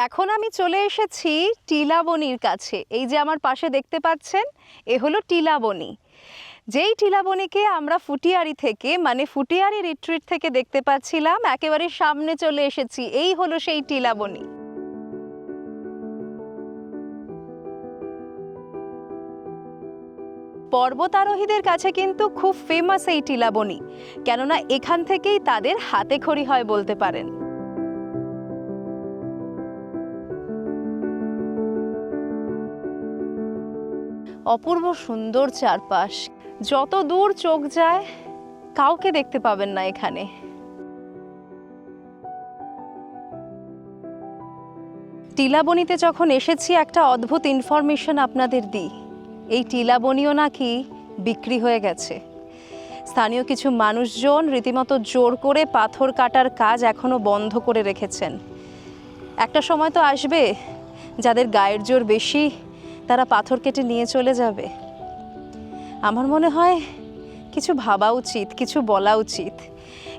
এখন আমি চলে এসেছি টিলাবনির কাছে। এই যে আমার পাশে দেখতে পাচ্ছেন, এ হলো টিলাবনি। যেই টিলাবনিকে আমরা ফুটিয়ারি থেকে মানে ফুটিয়ারি রিট্রিট থেকে দেখতে পাচ্ছিলাম, একেবারে সামনে চলে এসেছি। এই হলো সেই টিলাবনি। পর্বতারোহীদের কাছে কিন্তু খুব ফেমাস এই টিলাবনি, কেননা এখান থেকেই তাদের হাতে খড়ি হয় বলতে পারেন। অপূর্ব সুন্দর চারপাশ, যত দূর চোখ যায় কাউকে দেখতে পাবেন না এখানে। টিলাবনিতে যখন এসেছি একটা অদ্ভুত ইনফরমেশন আপনাদের দিই। এই টিলাবনিও নাকি বিক্রি হয়ে গেছে। স্থানীয় কিছু মানুষজন রীতিমতো জোর করে পাথর কাটার কাজ এখনো বন্ধ করে রেখেছেন। একটা সময় তো আসবে যাদের গায়ের জোর বেশি, তারা পাথর কেটে নিয়ে চলে যাবে। আমার মনে হয় কিছু ভাবা উচিত, কিছু বলা উচিত।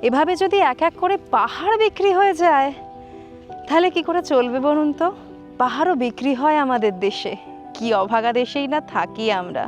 এভাবে যদি এক এক করে পাহাড় বিক্রি হয়ে যায় তাহলে কি করে চলবে বলুন তো? পাহাড়ও বিক্রি হয় আমাদের দেশে, কি অভাগা দেশেই না থাকি আমরা।